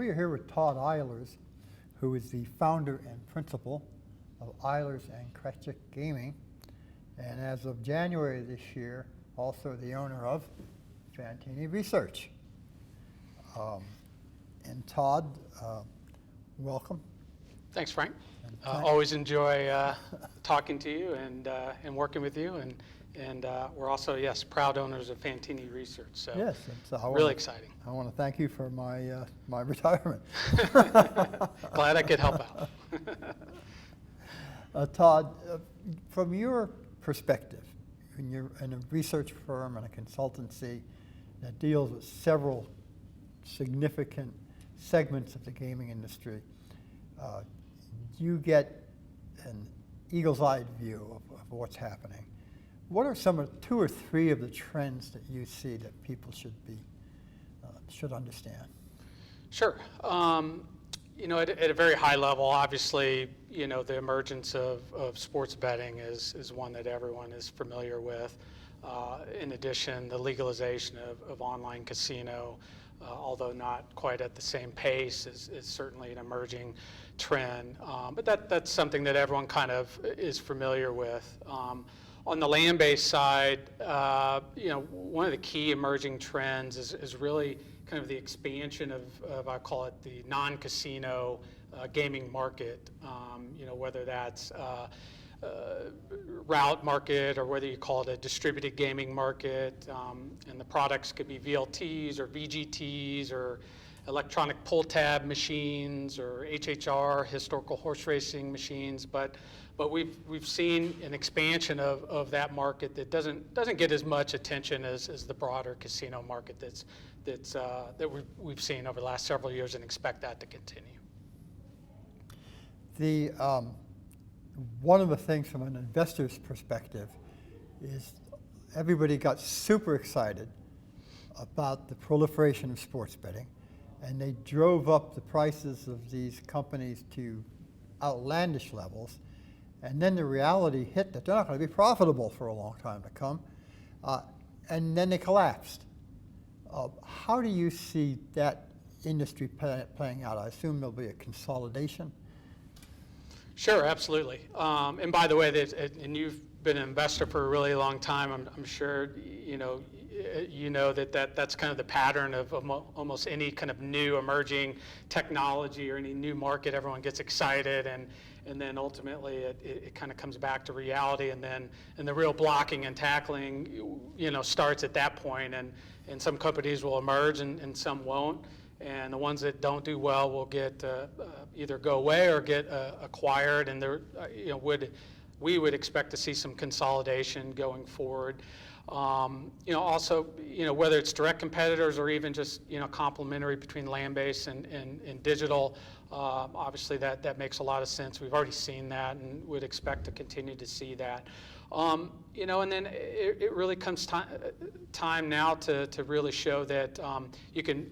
We are here with Todd Eilers, who is the founder and principal of Eilers and Krejcik Gaming, and as of January this year, also the owner of Fantini Research. And Todd, welcome. Thanks, Frank. Always enjoy talking to you and working with you, and we're also, yes, proud owners of Fantini Research. So yes, it's really exciting. I want to thank you for my retirement. Glad I could help out. Todd, from your perspective, you're in a research firm and a consultancy that deals with several significant segments of the gaming industry, you get an eagle's-eyed view of what's happening. What are some of 2 or 3 of the trends that you see that people should understand? Sure. At a very high level, obviously, the emergence of sports betting is one that everyone is familiar with. In addition, the legalization of online casino, although not quite at the same pace, is certainly an emerging trend. But that's something that everyone kind of is familiar with. On the land-based side, one of the key emerging trends is really kind of the expansion of I call it the non-casino gaming market. Whether that's route market or whether you call it a distributed gaming market, and the products could be VLTs or VGTs or electronic pull tab machines or HHR, historical horse racing machines, but we've seen an expansion of that market that doesn't get as much attention as the broader casino market that we've seen over the last several years, and expect that to continue. One of the things from an investor's perspective is everybody got super excited about the proliferation of sports betting, and they drove up the prices of these companies to outlandish levels. And then the reality hit that they're not going to be profitable for a long time to come, and then they collapsed. How do you see that industry playing out? I assume there'll be a consolidation. Sure, absolutely. And by the way, and you've been an investor for a really long time. I'm sure that's kind of the pattern of almost any kind of new emerging technology or any new market. Everyone gets excited, and then ultimately it kind of comes back to reality, and the real blocking and tackling starts at that point, and some companies will emerge and some won't. And the ones that don't do well will get either go away or get acquired, and we would expect to see some consolidation going forward. Also, whether it's direct competitors or even just complementary between land-based and digital, obviously that makes a lot of sense. We've already seen that and would expect to continue to see that. And then it really comes time now to really show that you can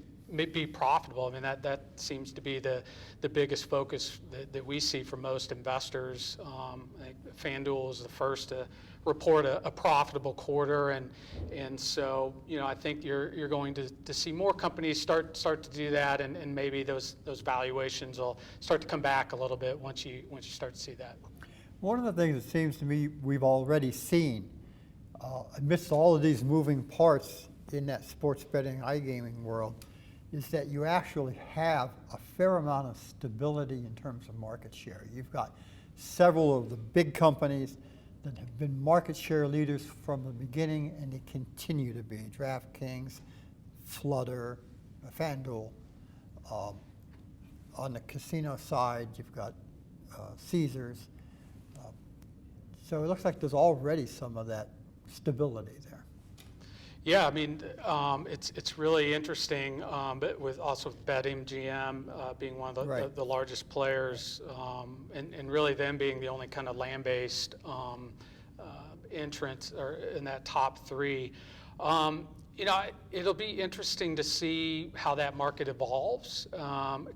be profitable. I mean, that seems to be the biggest focus that we see for most investors. I think FanDuel is the first to report a profitable quarter, and so I think you're going to see more companies start to do that, and maybe those valuations will start to come back a little bit once you start to see that. One of the things that seems to me we've already seen amidst all of these moving parts in that sports betting iGaming world is that you actually have a fair amount of stability in terms of market share. You've got several of the big companies that have been market share leaders from the beginning, and they continue to be. DraftKings, Flutter, FanDuel. On the casino side, you've got Caesars. So it looks like there's already some of that stability there. Yeah, I mean, it's really interesting, but with also BetMGM being one of the largest players, and really them being the only kind of land-based entrant or in that top 3. It'll be interesting to see how that market evolves.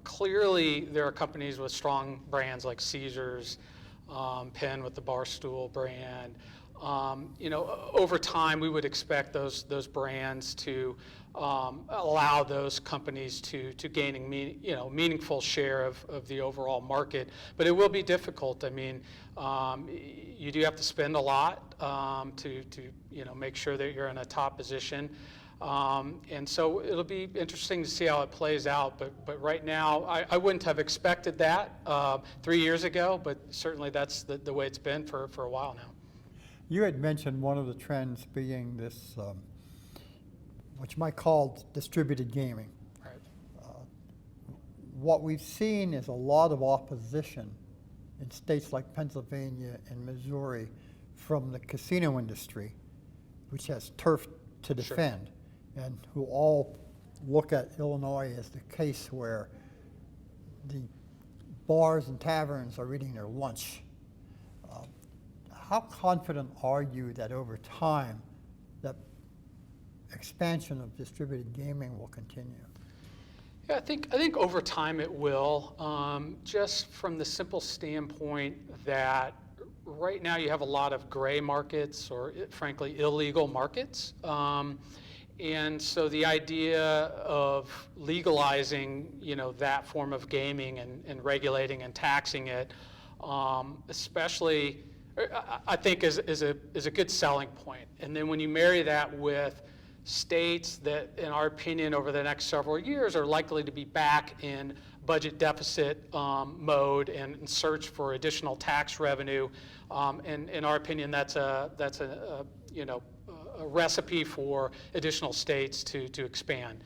Clearly, there are companies with strong brands like Caesars, Penn with the Barstool brand. over time we would expect those brands to allow those companies to gaining meaningful share of the overall market, but it will be difficult. I mean, you do have to spend a lot to make sure that you're in a top position. And so it'll be interesting to see how it plays out. But right now, I wouldn't have expected that 3 years ago, but certainly that's the way it's been for a while now. You had mentioned one of the trends being this, what you might call distributed gaming. Right. What we've seen is a lot of opposition in states like Pennsylvania and Missouri from the casino industry, which has turf to defend, and who all look at Illinois as the case where the bars and taverns are eating their lunch. How confident are you that over time that expansion of distributed gaming will continue? Yeah, I think over time it will, just from the simple standpoint that right now you have a lot of gray markets or frankly illegal markets. And so the idea of legalizing, that form of gaming and regulating and taxing it, especially, I think is a good selling point. And then when you marry that with states that, in our opinion, over the next several years are likely to be back in budget deficit mode and search for additional tax revenue, and in our opinion, that's a recipe for additional states to expand.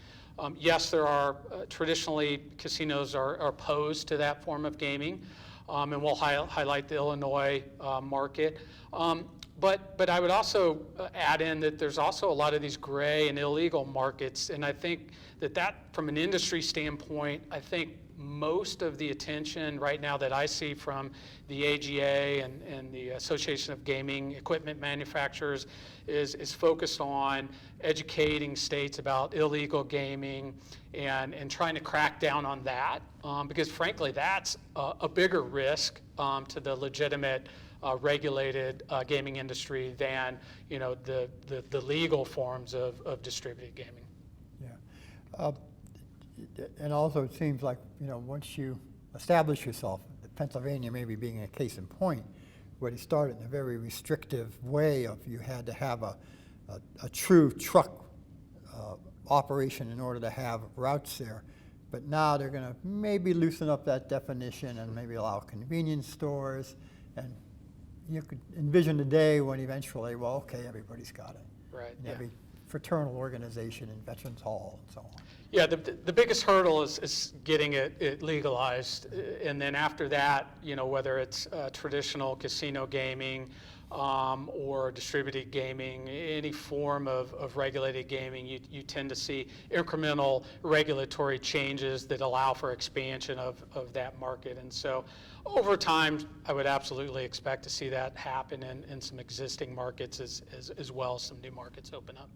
Yes, there are traditionally casinos are opposed to that form of gaming, and we'll highlight the Illinois market. But I would also add in that there's also a lot of these gray and illegal markets, and I think that from an industry standpoint, I think most of the attention right now that I see from the AGA and the Association of Gaming Equipment Manufacturers is focused on educating states about illegal gaming and trying to crack down on that, because frankly that's a bigger risk to the legitimate regulated gaming industry than the legal forms of distributed gaming. Yeah. And also it seems like, once you establish yourself, Pennsylvania maybe being a case in point, where they started in a very restrictive way of you had to have a true truck operation in order to have routes there. But now they're going to maybe loosen up that definition and maybe allow convenience stores. And you could envision a day when eventually, everybody's got it. Right. And every fraternal organization in Veterans Hall and so on. Yeah, the biggest hurdle is getting it legalized, and then after that, whether it's traditional casino gaming or distributed gaming, any form of regulated gaming, you tend to see incremental regulatory changes that allow for expansion of that market. And so over time, I would absolutely expect to see that happen in some existing markets as well as some new markets open up.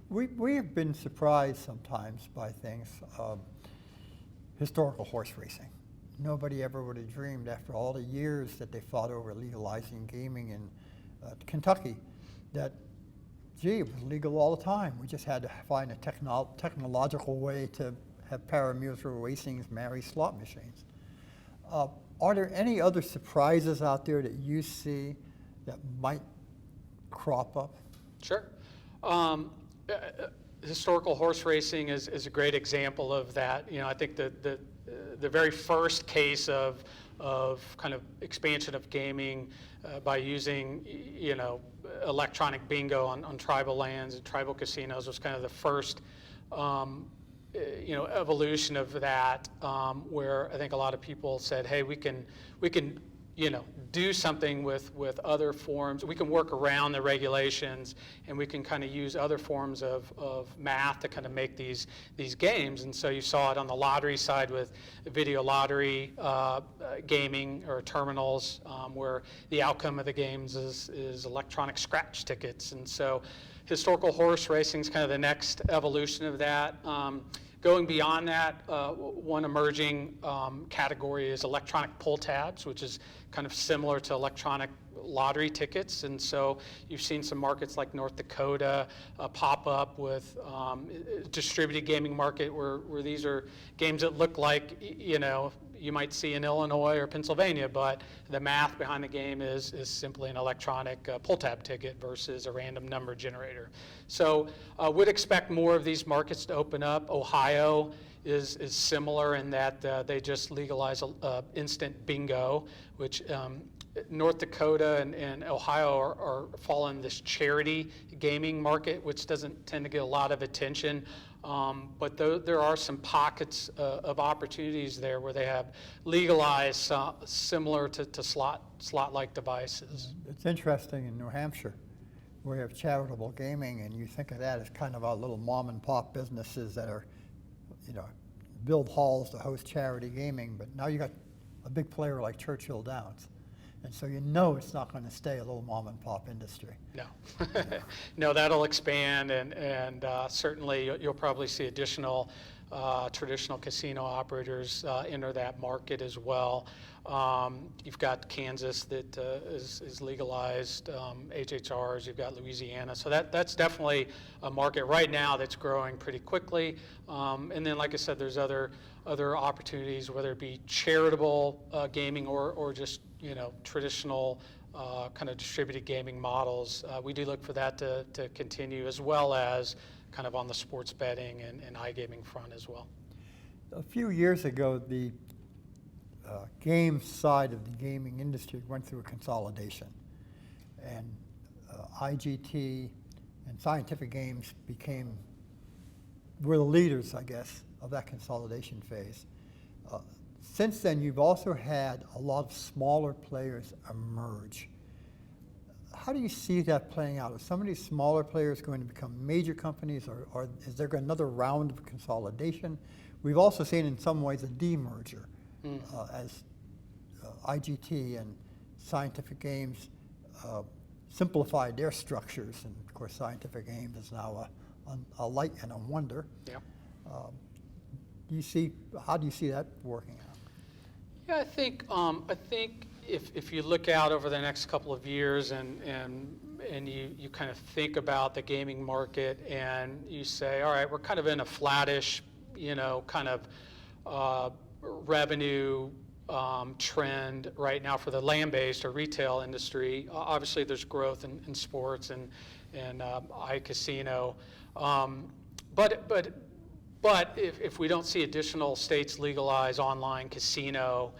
We have been surprised sometimes by things. Historical horse racing. Nobody ever would have dreamed after all the years that they fought over legalizing gaming in Kentucky that, it was legal all the time. We just had to find a technological way to have paramutual racings marry slot machines. Are there any other surprises out there that you see that might crop up? Sure. Historical horse racing is a great example of that. I think the very first case of kind of expansion of gaming by using electronic bingo on tribal lands and tribal casinos was kind of the first evolution of that, where I think a lot of people said, hey, we can do something with other forms. We can work around the regulations, and we can kind of use other forms of math to kind of make these games. And so you saw it on the lottery side with video lottery gaming or terminals, where the outcome of the games is electronic scratch tickets. And so historical horse racing is kind of the next evolution of that. Going beyond that, one emerging category is electronic pull tabs, which is kind of similar to electronic lottery tickets, and so you've seen some markets like North Dakota pop up with distributed gaming market where these are games that look like, you might see in Illinois or Pennsylvania, but the math behind the game is simply an electronic pull tab ticket versus a random number generator. So would expect more of these markets to open up. Ohio is similar in that they just legalized instant bingo, which North Dakota and Ohio are fall in this charity gaming market, which doesn't tend to get a lot of attention. But there are some pockets of opportunities there where they have legalized similar to slot-like devices. It's interesting in New Hampshire, where you have charitable gaming, and you think of that as kind of our little mom and pop businesses that are, build halls to host charity gaming, but now you got a big player like Churchill Downs. And so it's not going to stay a little mom and pop industry. No, no, that'll expand, and certainly you'll probably see additional traditional casino operators enter that market as well. You've got Kansas that is legalized, HHRs. You've got Louisiana, so that's definitely a market right now that's growing pretty quickly. And then, like I said, there's other opportunities, whether it be charitable gaming or just traditional kind of distributed gaming models. We do look for that to continue, as well as kind of on the sports betting and iGaming front as well. A few years ago, the game side of the gaming industry went through a consolidation, and IGT and Scientific Games were the leaders, I guess, of that consolidation phase. Since then, you've also had a lot of smaller players emerge. How do you see that playing out? Are some of these smaller players going to become major companies, or is there another round of consolidation? We've also seen in some ways a demerger as IGT and Scientific Games simplified their structures, and of course Scientific Games is now a light and a wonder. Yeah. How do you see that working out? Yeah, I think if you look out over the next couple of years and you kind of think about the gaming market and you say, all right, we're kind of in a flattish, kind of revenue trend right now for the land-based or retail industry. Obviously, there's growth in sports and iCasino, but if we don't see additional states legalize online casino,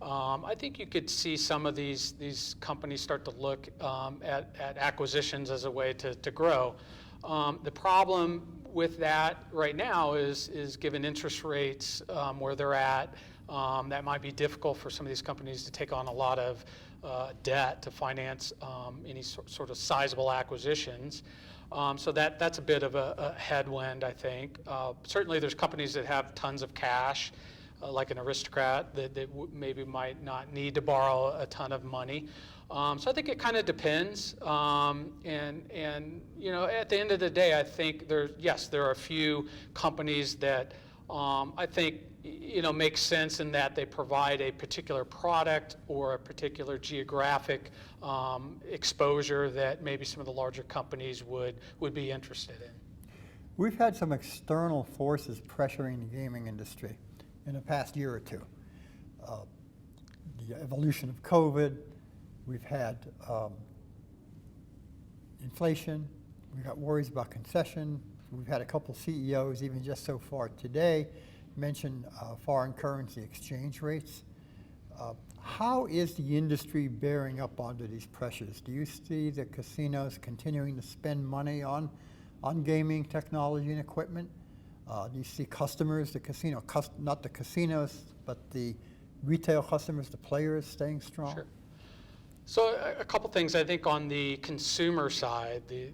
I think you could see some of these companies start to look at acquisitions as a way to grow. The problem with that right now is given interest rates where they're at, that might be difficult for some of these companies to take on a lot of debt to finance any sort of sizable acquisitions. So that's a bit of a headwind, I think. Certainly there's companies that have tons of cash, like an Aristocrat, that maybe might not need to borrow a ton of money. So I think it kind of depends. And at the end of the day, I think there are a few companies that I think make sense in that they provide a particular product or a particular geographic exposure that maybe some of the larger companies would be interested in. We've had some external forces pressuring the gaming industry in the past year or two. The evolution of COVID, we've had inflation, we've got worries about concession, we've had a couple CEOs, even just so far today, mention foreign currency exchange rates. How is the industry bearing up under these pressures? Do you see the casinos continuing to spend money on gaming technology and equipment? Do you see customers, not the casinos, but the retail customers, the players staying strong? Sure. So a couple things. I think on the consumer side, the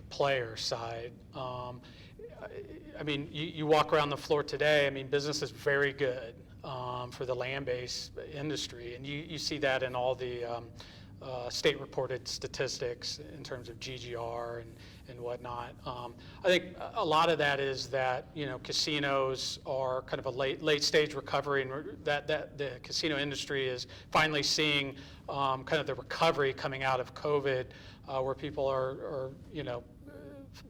player side, I mean, you walk around the floor today, I mean, business is very good for the land-based industry, and you see that in all the state-reported statistics in terms of GGR and whatnot. I think a lot of that is that casinos are kind of a late stage recovery, and that the casino industry is finally seeing kind of the recovery coming out of COVID, where people are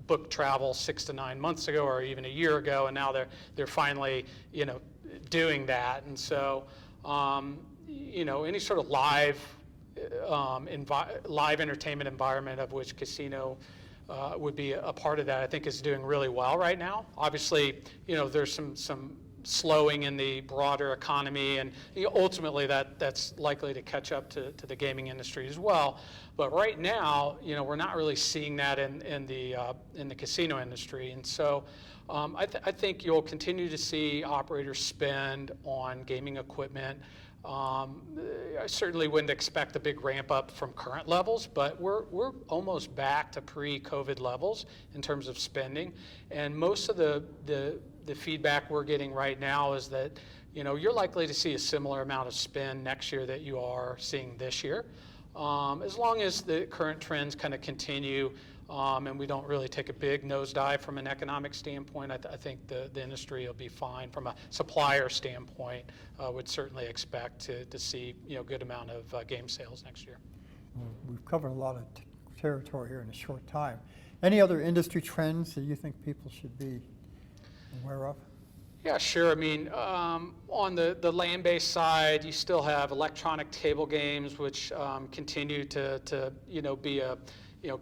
booked travel 6 to 9 months ago or even a year ago, and now they're finally doing that. And so any sort of live entertainment environment, of which casino would be a part of that, I think is doing really well right now. Obviously, there's some slowing in the broader economy, and ultimately that's likely to catch up to the gaming industry as well. But right now, we're not really seeing that in the casino industry, and so I think you'll continue to see operators spend on gaming equipment. I certainly wouldn't expect a big ramp up from current levels, but we're almost back to pre-COVID levels in terms of spending. And most of the feedback we're getting right now is that you're likely to see a similar amount of spend next year that you are seeing this year, as long as the current trends kind of continue. And we don't really take a big nosedive from an economic standpoint. I think the industry will be fine. From a supplier standpoint, would certainly expect to see good amount of game sales next year. We've covered a lot of territory here in a short time. Any other industry trends that you think people should be aware of? Yeah, sure. I mean, on the land-based side, you still have electronic table games, which continue to be a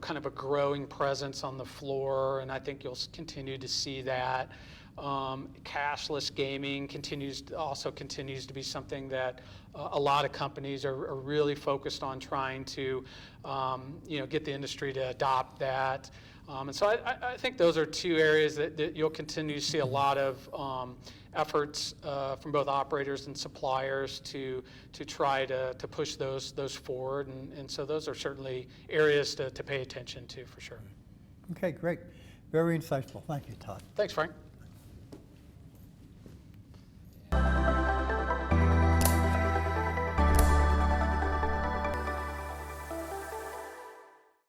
kind of a growing presence on the floor, and I think you'll continue to see that. Cashless gaming continues to be something that a lot of companies are really focused on trying to get the industry to adopt that. And so I think those are two areas that you'll continue to see a lot of efforts from both operators and suppliers to try to push those forward. And so those are certainly areas to pay attention to for sure. Okay, great. Very insightful. Thank you, Todd. Thanks, Frank.